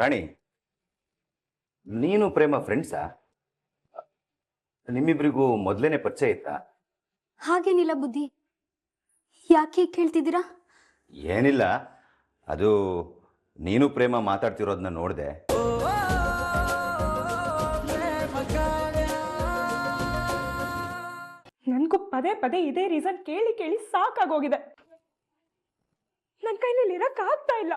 ರಾಣಿ, ನೀನು ಪ್ರೇಮ ಫ್ರೆಂಡ್ಸಾ? ನಿಮ್ಮಿಬ್ರಿಗೂ ಮೊದಲೇನೆ ಪರಿಚಯ ಇತ್ತಾ? ಹಾಗೇನಿಲ್ಲ ಬುದ್ಧಿ. ಯಾಕೆ ಕೇಳ್ತಿದ್ದೀರಾ? ಏನಿಲ್ಲ, ಅದು ನೀನು ಪ್ರೇಮ ಮಾತಾಡ್ತಿರೋದನ್ನ ನೋಡಿದೆ. ನನಗೂ ಪದೇ ಪದೇ ಇದೇ ರೀಸನ್ ಕೇಳಿ ಕೇಳಿ ಸಾಕಾಗೋಗಿದೆ. ನನ್ನ ಕೈಲಿ ಇರಕ್ಕಾಗ್ತಾ ಇಲ್ಲ.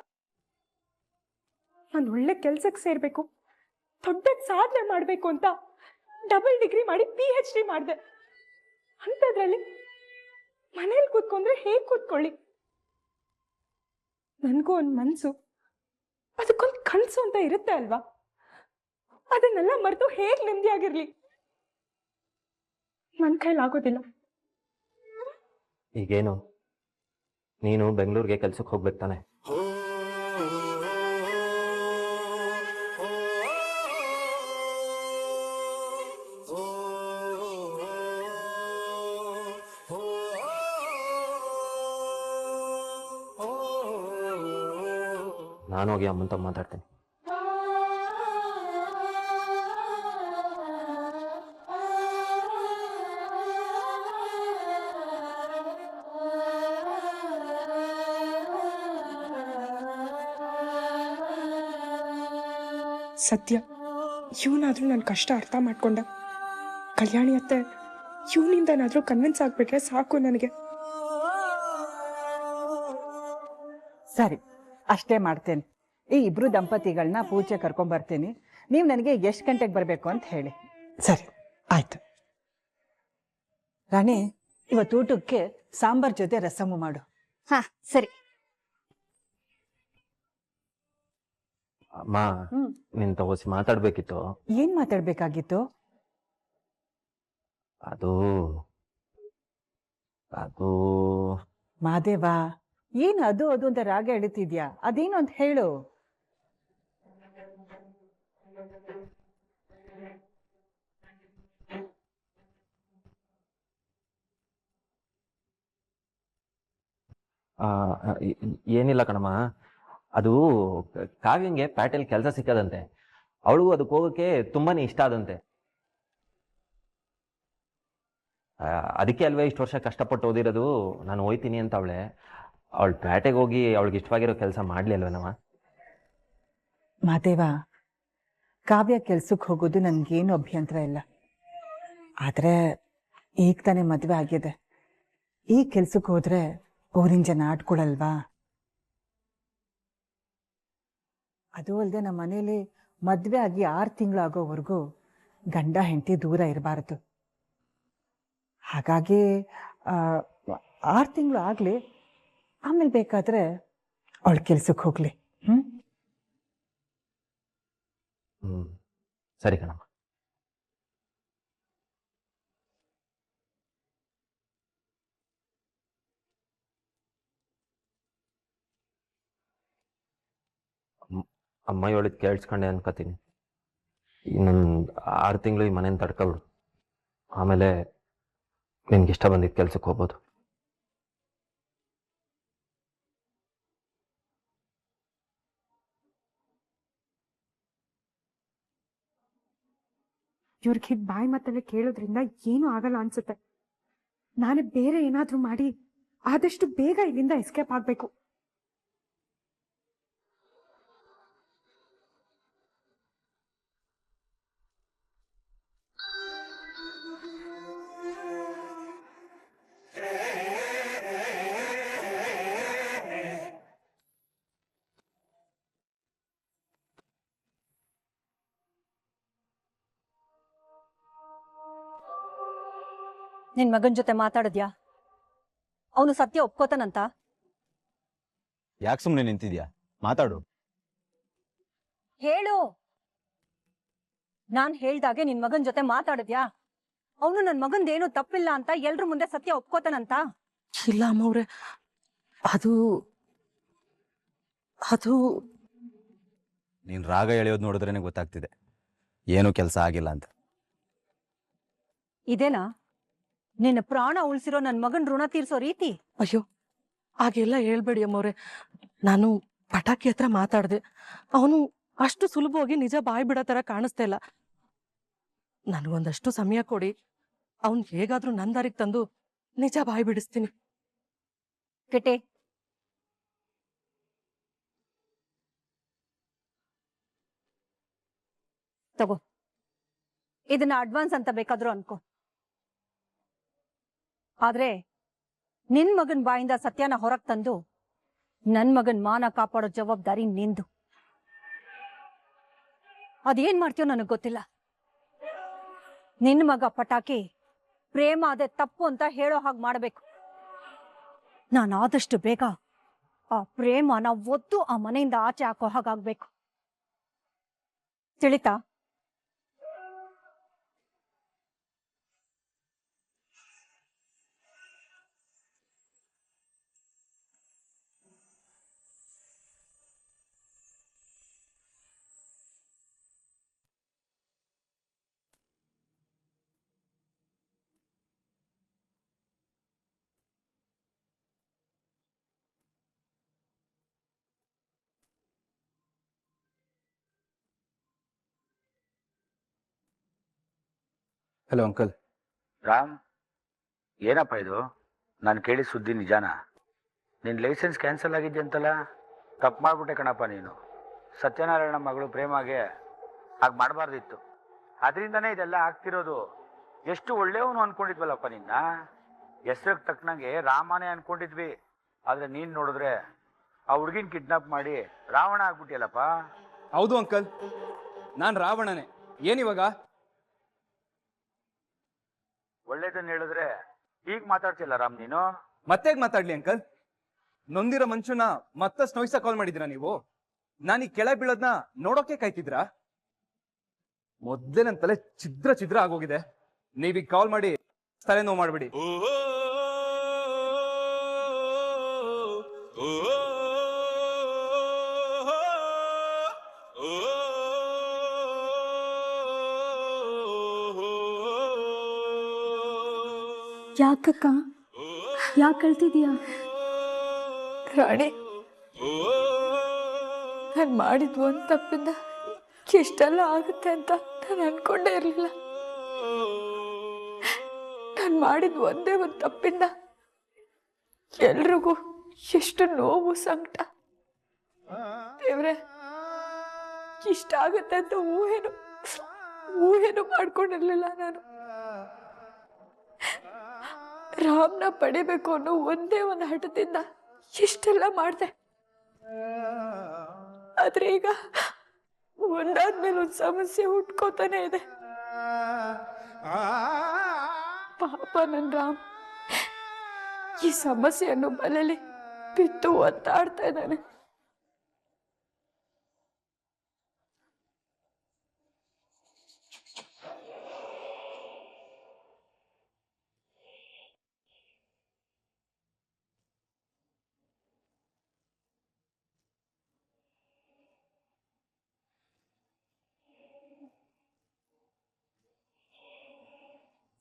ನಾನು ಒಳ್ಳೆ ಕೆಲ್ಸಕ್ಕೆ ಸೇರ್ಬೇಕು, ದೊಡ್ಡ ಸಾಧನೆ ಮಾಡಬೇಕು ಅಂತ ಡಬಲ್ ಡಿಗ್ರಿ ಮಾಡಿ PhD ಮಾಡಿದೆ. ಅಂಥದ್ರಲ್ಲಿ ಮನೇಲಿ ಕೂತ್ಕೊಂಡ್ರೆ ಹೇಗೆ ಕೂತ್ಕೊಳ್ಳಿ? ನನಗೂ ಒಂದು ಮನಸ್ಸು, ಅದಕ್ಕೊಂದು ಕನಸು ಅಂತ ಇರುತ್ತೆ ಅಲ್ವಾ? ಅದನ್ನೆಲ್ಲ ಮರೆತು ಹೇಗೆ ನೆಮ್ಮದಿಯಾಗಿರ್ಲಿ? ನನ್ನ ಕೈಲಾಗೋದಿಲ್ಲ. ಈಗೇನು, ನೀನು ಬೆಂಗಳೂರಿಗೆ ಕೆಲ್ಸಕ್ಕೆ ಹೋಗ್ಬೇಕು ತಾನೆ? ನಾನು ಹೋಗಿ ಅಮ್ಮನ ತಮ್ಮ ಮಾತಾಡ್ತೇನೆ. ಸತ್ಯ, ಇವನಾದ್ರೂ ನನ್ನ ಕಷ್ಟ ಅರ್ಥ ಮಾಡ್ಕೊಂಡ. ಕಲ್ಯಾಣಿ ಅತ್ತೆ ಇವನಿಂದನಾದ್ರೂ ಕನ್ವಿನ್ಸ್ ಆಗ್ಬಿಟ್ರೆ ಸಾಕು ನನಗೆ. ಸರಿ, ಅಷ್ಟೇ ಮಾಡ್ತೇನೆ. ಈ ಇಬ್ರು ದಂಪತಿಗಳನ್ನ ಪೂಜೆ ಕರ್ಕೊಂಡ್ ಬರ್ತೀನಿ. ನೀವು ನನಗೆ ಎಷ್ಟು ಗಂಟೆಗೆ ಬರಬೇಕು ಅಂತ ಹೇಳಿ. ಸರಿ, ಆಯ್ತು. ರಾಣಿ, ಇವತ್ತು ಊಟಕ್ಕೆ ಸಾಂಬಾರ್ ಜೊತೆ ರಸಮು ಮಾಡು. ಹಾ ಸರಿ. ಅಮ್ಮ, ನಿನ್ ತಗೋಸಿ ಮಾತಾಡ್ಬೇಕಿತ್ತು. ಏನ್ ಮಾತಾಡ್ಬೇಕಾಗಿತ್ತು? ಅದು ಅದು ಮಾದೇವ, ಏನು ಅದು ಅದು ಅಂತ ರಾಗ ಎಳಿತಿದ್ಯಾ? ಅದೇನು ಅಂತ ಹೇಳು. ಏನಿಲ್ಲ ಕಣಮ್ಮ, ಅದು ಕಾವ್ಯಂಗೆ ಪ್ಯಾಟೆಲ್ ಕೆಲಸ ಸಿಕ್ಕದಂತೆ. ಅವಳು ಅದಕ್ಕೆ ಹೋಗೋಕೆ ತುಂಬಾನೇ ಇಷ್ಟ ಆದಂತೆ. ಅದಕ್ಕೆ ಅಲ್ವೇ ಇಷ್ಟು ವರ್ಷ ಕಷ್ಟಪಟ್ಟು ಓದಿರೋದು. ನಾನು ಹೋಯ್ತೀನಿ ಅಂತ ಅವಳು ಪ್ಯಾಟೆಗೆ ಹೋಗಿ ಅವಳಿಗೆ ಇಷ್ಟವಾಗಿರೋ ಕೆಲಸ ಮಾಡ್ಲಿ ಅಲ್ವೇನಮ್ಮ? ಮಾದೇವ, ಕಾವ್ಯ ಕೆಲ್ಸಕ್ಕೆ ಹೋಗೋದು ನನ್ಗೇನು ಅಭ್ಯಂತರ ಇಲ್ಲ. ಆದ್ರೆ ಈಗ ತಾನೇ ಮದುವೆ ಆಗಿದೆ. ಈ ಕೆಲ್ಸಕ್ಕೆ ಹೋದ್ರೆ ಊರಿನ ಜನ ಆಡ್ಕೊಳಲ್ವಾ? ಅದು ಅಲ್ಲದೆ ನಮ್ಮ ಮನೇಲಿ ಮದುವೆ ಆಗಿ 6 ತಿಂಗಳಾಗೋವರೆಗೂ ಗಂಡ ಹೆಂಡತಿ ದೂರ ಇರಬಾರದು. ಹಾಗಾಗಿ 6 ತಿಂಗಳು ಆಗಲಿ, ಆಮೇಲೆ ಬೇಕಾದ್ರೆ ಅವಳು ಕೆಲ್ಸಕ್ಕೆ ಹೋಗ್ಲಿ. ಸರಿ ಕಣಮ್ಮ. ಅಮ್ಮ ಹೇಳಿದ್ ಕೇಳಿಸ್ಕೊಂಡೆ ಅನ್ಕೋತೀನಿ. ಇನ್ನೊಂದು 6 ತಿಂಗಳು ಈ ಮನೇನ ತಡ್ಕೊಬಿಡು. ಆಮೇಲೆ ನಿನ್ಗೆ ಇಷ್ಟ ಬಂದಿದ್ದ ಕೆಲ್ಸಕ್ಕೆ ಹೋಗ್ಬೋದು. ಇವ್ರಿಗೆ ಹೀಗೆ ಬಾಯಿ ಮಾತಲ್ಲೇ ಕೇಳೋದ್ರಿಂದ ಏನೂ ಆಗಲ್ಲ ಅನ್ಸುತ್ತೆ. ನಾನೇ ಬೇರೆ ಏನಾದ್ರೂ ಮಾಡಿ ಆದಷ್ಟು ಬೇಗ ಇಲ್ಲಿಂದ ಎಸ್ಕೇಪ್ ಆಗ್ಬೇಕು. ನಿನ್ ಮಗನ್ ಜೊತೆ ಮಾತಾಡಿದ್ಯಾ? ಅವನು ಸತ್ಯ ಒಪ್ಕೋತಾನಂತ? ಯಾಕೆ ಸುಮ್ಮನೆ ನಿಂತಿದ್ಯಾ? ಮಾತಾಡು. ಹೇಳು. ನಾನ್ ಹೇಳ್ದಾಗೆ ನಿನ್ ಮಗನ್ ಜೊತೆ ಮಾತಾಡಿದ್ಯಾ? ಅವನು ನನ್ ಮಗಂದೇನು ತಪ್ಪಿಲ್ಲ ಅಂತ ಎಲ್ರ ಮುಂದೆ ಸತ್ಯ ಒಪ್ಕೋತಾನಂತ? ಇಲ್ಲ ಅಮ್ಮವ್ರೆ, ಅದು ಅದು ನೀನ್ ರಾಗ ಎಳೆಯೋದು ನೋಡಿದ್ರೇನೆ ಗೊತ್ತಾಗ್ತಿದೆ ಏನು ಕೆಲಸ ಆಗಿಲ್ಲ ಅಂತ. ಇದೇನಾ ನಿನ್ನ ಪ್ರಾಣ ಉಳಿಸಿರೋ ನನ್ ಮಗನ್ ಋಣ ತೀರ್ಸೋ ರೀತಿ? ಅಯ್ಯೋ, ಹಾಗೆಲ್ಲ ಹೇಳ್ಬೇಡಿ ಅಮ್ಮವ್ರೆ. ನಾನು ಪಟಾಕಿ ಹತ್ರ ಮಾತಾಡ್ದೆ. ಅವನು ಅಷ್ಟು ಸುಲಭವಾಗಿ ನಿಜ ಬಾಯ್ ಬಿಡೋ ತರ ಕಾಣಿಸ್ತಾ ಇಲ್ಲ. ನನಗೊಂದಷ್ಟು ಸಮಯ ಕೊಡಿ, ಅವ್ನ್ ಹೇಗಾದ್ರೂ ನನ್ ದಾರಿಗೆ ತಂದು ನಿಜ ಬಾಯ್ ಬಿಡಿಸ್ತೀನಿ. ಕಿಟಿ, ತಗೋ, ಇದನ್ನ ಅಡ್ವಾನ್ಸ್ ಅಂತ ಬೇಕಾದ್ರೂ ಅನ್ಕೋ. ಆದ್ರೆ ನಿನ್ ಮಗನ್ ಬಾಯಿಂದ ಸತ್ಯನ ಹೊರಗ್ ತಂದು ನನ್ ಮಗನ್ ಮಾನ ಕಾಪಾಡೋ ಜವಾಬ್ದಾರಿ ನಿಂದು. ಅದೇನ್ ಮಾಡ್ತೀಯೋ ನನಗ್ ಗೊತ್ತಿಲ್ಲ. ನಿನ್ ಮಗ ಪಟಾಕಿ ಪ್ರೇಮ ಅದೇ ತಪ್ಪು ಅಂತ ಹೇಳೋ ಹಾಗೆ ಮಾಡ್ಬೇಕು. ನಾನು ಆದಷ್ಟು ಬೇಗ ಆ ಪ್ರೇಮನ ಒದ್ದು ಆ ಮನೆಯಿಂದ ಆಚೆ ಹಾಕೋ ಹಾಗಾಗ್ಬೇಕು. ತಿಳಿತಾ? Hello uncle. ರಾಮ್, ಏನಪ್ಪ ಇದು? ನಾನು ಕೇಳಿದ ಸುದ್ದಿ ನಿಜಾನಾ? ನಿನ್ನ ಲೈಸೆನ್ಸ್ ಕ್ಯಾನ್ಸಲ್ ಆಗಿದ್ದೆ ಅಂತಲ್ಲ? ತಪ್ಪು ಮಾಡಿಬಿಟ್ಟೆ ಕಣಪ್ಪ ನೀನು. ಸತ್ಯನಾರಾಯಣ ಮಗಳು ಪ್ರೇಮಾಗೆ ಹಾಗೆ ಮಾಡಬಾರ್ದಿತ್ತು. ಅದರಿಂದನೇ ಇದೆಲ್ಲ ಆಗ್ತಿರೋದು. ಎಷ್ಟು ಒಳ್ಳೆಯವನು ಅಂದ್ಕೊಂಡಿದ್ವಲ್ಲಪ್ಪ ನಿನ್ನ. ಹೆಸ್ರಿಗೆ ತಕ್ಕನಂಗೆ ರಾಮನೇ ಅಂದ್ಕೊಂಡಿದ್ವಿ. ಆದರೆ ನೀನು ನೋಡಿದ್ರೆ ಆ ಹುಡುಗಿನ ಕಿಡ್ನಾಪ್ ಮಾಡಿ ರಾವಣ ಆಗ್ಬಿಟ್ಟಿಯಲ್ಲಪ್ಪ. ಹೌದು ಅಂಕಲ್, ನಾನು ರಾವಣನೇ. ಏನಿವಾಗ? ಒಳ್ಳೇದನ್ನ ಹೇಳಿದ್ರೆ ಈಗ ಮಾತಾಡ್ತಿಲ್ಲ ರಾಮ್ ನೀನು. ಮತ್ತೆಗ್ ಮಾತಾಡ್ಲಿ ಅಂಕಲ್? ನೊಂದಿರೋ ಮನುಷ್ಯನ ಮತ್ತಷ್ಟು ನೋಯ್ಸ ಕಾಲ್ ಮಾಡಿದ್ರಾ ನೀವು? ನಾನು ಈ ಕೆಳ ಬೀಳೋದ್ನ ನೋಡೋಕೆ ಕಾಯ್ತಿದ್ರಾ? ಮೊದ್ಲೇ ನನ್ನ ತಲೆ ಛಿದ್ರ ಛಿದ್ರ ಆಗೋಗಿದೆ. ನೀವೀಗ ಕಾಲ್ ಮಾಡಿ ತಲೆ ನೋವು ಮಾಡ್ಬಿಡಿ. ಯಾಕಕ್ಕ, ಯಾಕೆ ಅಳ್ತಿದೀಯಾ? ರಾಣಿ, ನಾನು ಮಾಡಿದ್ ಒಂದು ತಪ್ಪಿಂದ ಎಷ್ಟೆಲ್ಲ ಆಗುತ್ತೆ ಅಂತ ನಾನು ಅನ್ಕೊಂಡೇ ಇರಲಿಲ್ಲ. ನಾನು ಮಾಡಿದ ಒಂದೇ ಒಂದು ತಪ್ಪಿಂದ ಎಲ್ರಿಗೂ ಎಷ್ಟು ನೋವು ಸಂಕಟ. ದೇವ್ರೆ, ಇಷ್ಟ ಆಗುತ್ತೆ ಅಂತ ಊಹೆನು ಮಾಡ್ಕೊಂಡಿರ್ಲಿಲ್ಲ ನಾನು. ರಾಮ್ನ ಪಡಿಬೇಕು ಅನ್ನೋ ಒಂದೇ ಒಂದು ಹಠದಿಂದ ಎಷ್ಟೆಲ್ಲ ಮಾಡಿದೆ. ಆದ್ರೆ ಈಗ ಒಂದಾದ್ಮೇಲೆ ಒಂದು ಸಮಸ್ಯೆ ಹುಟ್ಕೋತಾನೆ ಇದೆ. ಪಾಪ ನನ್ ರಾಮ್ ಈ ಸಮಸ್ಯೆಯನ್ನು ಬಲೆಯಲ್ಲಿ ಬಿತ್ತು ಒತ್ತಾಡ್ತಾ ಇದ್ದಾನೆ.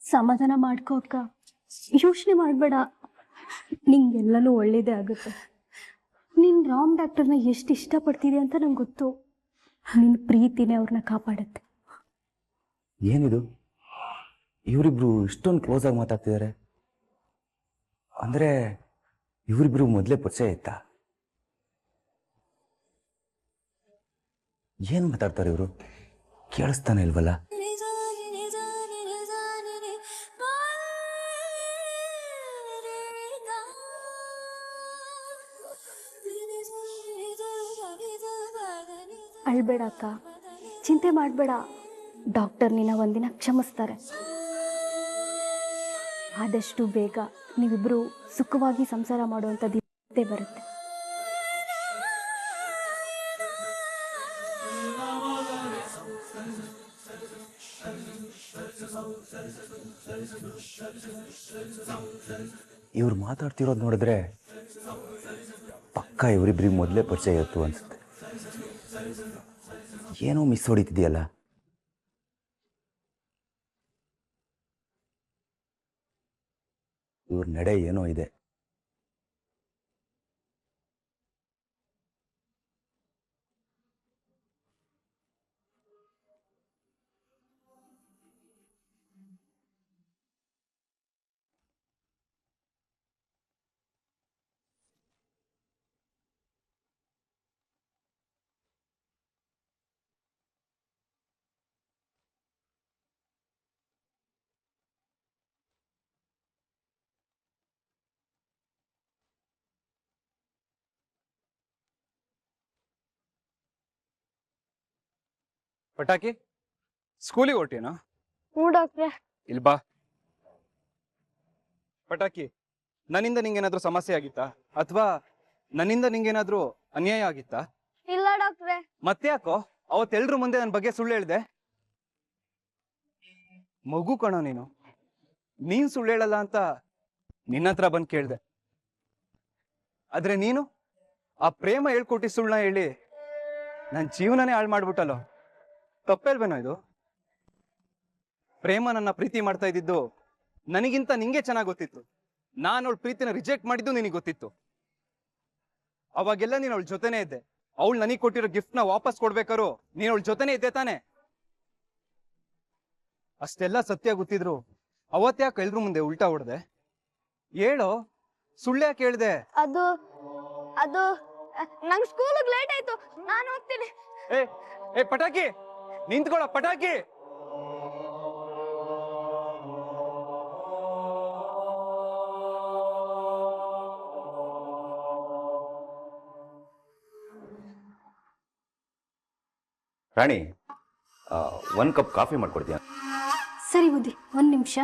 ಸಮಾಧಾನ ಮಾಡ್ಕೋ ಅಕ್ಕ, ಯೋಚನೆ ಮಾಡಬೇಡ. ನಿಂಗೆಲ್ಲನೂ ಒಳ್ಳೇದೇ ಆಗುತ್ತೆ. ನೀನು ರಾಮ್ ಡಾಕ್ಟರ್ನ ಎಷ್ಟು ಇಷ್ಟಪಡ್ತಿದೆ ಅಂತ ನಂಗೆ ಗೊತ್ತು. ನಿನ್ನ ಪ್ರೀತಿನೇ ಅವ್ರನ್ನ ಕಾಪಾಡುತ್ತೆ. ಏನಿದು, ಇವರಿಬ್ರು ಇಷ್ಟೊಂದು ಕ್ಲೋಸ್ ಆಗಿ ಮಾತಾಡ್ತಿದ್ದಾರೆ? ಅಂದ್ರೆ ಇವರಿಬ್ರು ಮೊದಲೇ ಪರಿಚಯ ಇತ್ತಾ? ಏನ್ ಮಾತಾಡ್ತಾರೆ ಇವರು? ಕೇಳಿಸ್ತಾನೆ ಇಲ್ವಲ್ಲ? ಅಳ್ಬೇಡ ಅಕ್ಕ, ಚಿಂತೆ ಮಾಡಬೇಡ. ಡಾಕ್ಟರ್ ನಿನ್ನ ಒಂದಿನ ಕ್ಷಮಿಸ್ತಾರೆ. ಆದಷ್ಟು ಬೇಗ ನೀವಿಬ್ರು ಸುಖವಾಗಿ ಸಂಸಾರ ಮಾಡುವಂಥ ದಿನ ಬರುತ್ತೆ. ಇವ್ರು ಮಾತಾಡ್ತಿರೋದು ನೋಡಿದ್ರೆ ಪಕ್ಕ ಇವರಿಬ್ರಿಗೆ ಮೊದಲೇ ಪರಿಚಯ ಇತ್ತು ಅನ್ಸುತ್ತೆ. ಏನೋ ಮಿಸ್ ಹೊಡಿತಿದೆಯಲ್ಲ. ಇವ್ರ ನಡೆ ಏನೋ ಇದೆ. ಪಟಾಕಿ ಸ್ಕೂಲಿಗೆ ಹೊರಟೇನಾ? ಹ್ಞೂ ಡಾಕ್ಟ್ರೆ. ಇಲ್ಲಿ ಬಾ. ಪಟಾಕಿ, ನನ್ನಿಂದ ನಿಂಗೇನಾದ್ರೂ ಸಮಸ್ಯೆ ಆಗಿತ್ತಾ ಅಥವಾ ನನ್ನಿಂದ ನಿಂಗೇನಾದ್ರೂ ಅನ್ಯಾಯ ಆಗಿತ್ತಾ? ಇಲ್ಲ ಡಾಕ್ಟ್ರೆ. ಮತ್ತೆ ಯಾಕೋ ಅವತ್ತೆಲ್ರ ಮುಂದೆ ನನ್ನ ಬಗ್ಗೆ ಸುಳ್ಳು ಹೇಳ್ದೆ? ಮಗು ಕಣೋ ನೀನು, ನೀನ್ ಸುಳ್ಳು ಹೇಳಲ್ಲ ಅಂತ ನಿನ್ನ ಹತ್ರ ಬಂದು ಕೇಳ್ದೆ. ಆದ್ರೆ ನೀನು ಆ ಪ್ರೇಮ ಹೇಳ್ಕೊಟ್ಟಿ ಸುಳ್ಳನ್ನ ಹೇಳಿ ನನ್ನ ಜೀವನನೇ ಹಾಳು ಮಾಡ್ಬಿಟ್ಟಲ್ಲೋ. ತಪ್ಪೇಲ್ವೇನೋ ಇದು? ಪ್ರೇಮ ನನ್ನ ಪ್ರೀತಿ ಮಾಡ್ತಾ ಇದ್ದಿದ್ದು ನನಗಿಂತ ನಿಂಗೆ ಚೆನ್ನಾಗಿ ಗೊತ್ತಿತ್ತು. ನಾನು ಅವಳ ಪ್ರೀತಿನ ರಿಜೆಕ್ಟ್ ಮಾಡಿದ್ದು ನಿನಗೆ ಗೊತ್ತಿತ್ತು. ಅವಾಗೆಲ್ಲ ನೀನು ಅವಳ ಜೊತೆನೇ ಇದ್ದೆ. ಅವಳು ನನಗೆ ಕೊಟ್ಟಿರೋ ಗಿಫ್ಟ್ನ ವಾಪಸ್ ಕೊಡ್ಬೇಕಾರು ನೀನು ಅವಳ ಜೊತೆನೇ ಇದ್ದೆ ತಾನೆ? ಅಷ್ಟೆಲ್ಲ ಸತ್ಯ ಗೊತ್ತಿದ್ರು ಅವತ್ತ್ಯಾಕೆ ಎಲ್ರ ಮುಂದೆ ಉಲ್ಟಾ ಹೊಡ್ದೆ? ಹೇಳೋ, ಸುಳ್ಳು ಯಾಕೆ ಹೇಳ್ದೆ? ಅದು ಅದು ನಂಗೆ ಸ್ಕೂಲಿಗೆ ಲೇಟ್ ಆಯ್ತು, ನಾನು ಹೋಗ್ತೀನಿ. ಏ ಪಟಾಕಿ, ನಿಂತ್ಕೊಳ್ಳೋ ಪಟಾಕಿ. ರಾಣಿ, 1 ಕಪ್ ಕಾಫಿ ಮಾಡ್ಕೊಡ್ತೀಯ? ಸರಿ ಬುದ್ಧಿ, 1 ನಿಮಿಷ.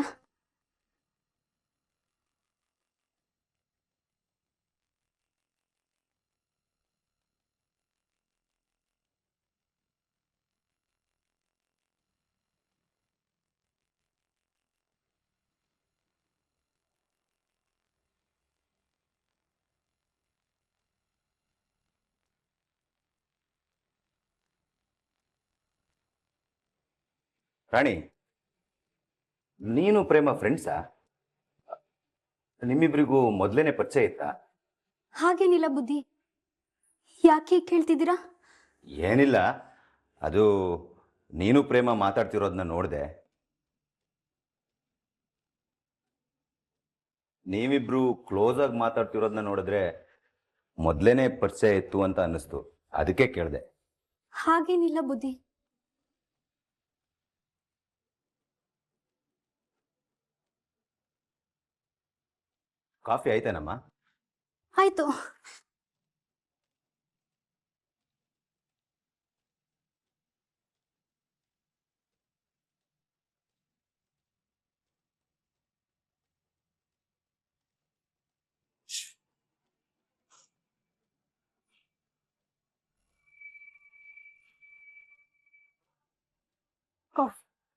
ರಾಣಿ, ನೀನು ಪ್ರೇಮ ಫ್ರೆಂಡ್ಸಾ? ನಿಮ್ಮಿಬ್ರಿಗೂ ಮೊದಲೇನೆ ಪರಿಚಯ ಇತ್ತಾ? ಹಾಗೇನಿಲ್ಲ ಬುದ್ಧಿ, ಯಾಕೆ ಕೇಳ್ತಿದ್ದೀರಾ? ಏನಿಲ್ಲ, ಅದು ನೀನು ಪ್ರೇಮ ಮಾತಾಡ್ತಿರೋದನ್ನ ನೋಡಿದೆ. ನೀವಿಬ್ರು ಕ್ಲೋಸ್ ಆಗಿ ಮಾತಾಡ್ತಿರೋದನ್ನ ನೋಡಿದ್ರೆ ಮೊದಲೇನೆ ಪರಿಚಯ ಇತ್ತು ಅಂತ ಅನ್ನಿಸ್ತು, ಅದಕ್ಕೆ ಕೇಳಿದೆ. ಹಾಗೇನಿಲ್ಲ ಬುದ್ಧಿ. ಕಾಫಿ ಆಯ್ತೇನಮ್ಮ? ಆಯ್ತು.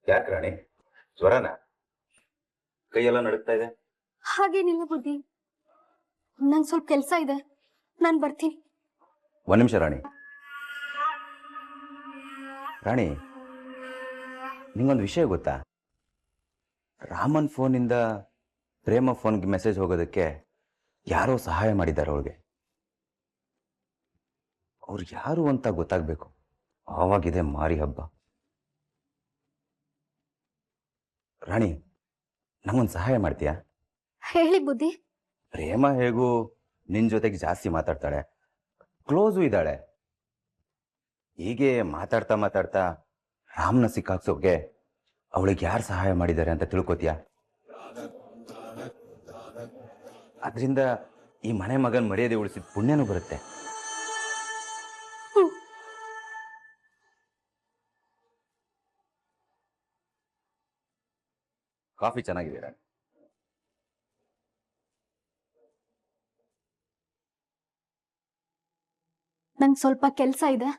ಯಾಕೆ ರಾಣಿ, ಜ್ವರನ? ಕೈಯೆಲ್ಲ ನಡುಗ್ತಾ ಇದೆ? ಹಾಗೇನಿಲ್ಲ ಬುದ್ಧಿ, ನಂಗೆ ಸ್ವಲ್ಪ ಕೆಲಸ ಇದೆ, ನಾನು ಬರ್ತೀನಿ. 1 ನಿಮಿಷ ರಾಣಿ. ರಾಣಿ, ನಿಂಗೊಂದು ವಿಷಯ ಗೊತ್ತಾ? ರಾಮನ್ ಫೋನಿಂದ ಪ್ರೇಮ ಫೋನ್ಗೆ ಮೆಸೇಜ್ ಹೋಗೋದಕ್ಕೆ ಯಾರೋ ಸಹಾಯ ಮಾಡಿದ್ದಾರೆ ಅವಳಿಗೆ. ಅವ್ರು ಯಾರು ಅಂತ ಗೊತ್ತಾಗಬೇಕು, ಆವಾಗಿದೆ ಮಾರಿ ಹಬ್ಬ. ರಾಣಿ, ನಂಗೊಂದು ಸಹಾಯ ಮಾಡ್ತೀಯಾ? ಹೇಳಿ ಬುದ್ಧಿ. ಪ್ರೇಮ ಹೇಗೂ ನಿನ್ ಜೊತೆಗೆ ಜಾಸ್ತಿ ಮಾತಾಡ್ತಾಳೆ, ಕ್ಲೋಸು ಇದ್ದಾಳೆ. ಹೀಗೆ ಮಾತಾಡ್ತಾ ಮಾತಾಡ್ತಾ ರಾಮ್ನ ಸಿಕ್ಕಾಕ್ಸೋಕೆ ಅವಳಿಗೆ ಯಾರು ಸಹಾಯ ಮಾಡಿದ್ದಾರೆ ಅಂತ ತಿಳ್ಕೊತೀಯಾ? ಅದರಿಂದ ಈ ಮನೆ ಮಗನ್ ಮರ್ಯಾದೆ ಉಳಿಸಿದ ಪುಣ್ಯನೂ ಬರುತ್ತೆ. ಕಾಫಿ ಚೆನ್ನಾಗಿದೆ ರಾಣಿ. ನಂಗೆ ಸ್ವಲ್ಪ ಕೆಲಸ ಇದೆ,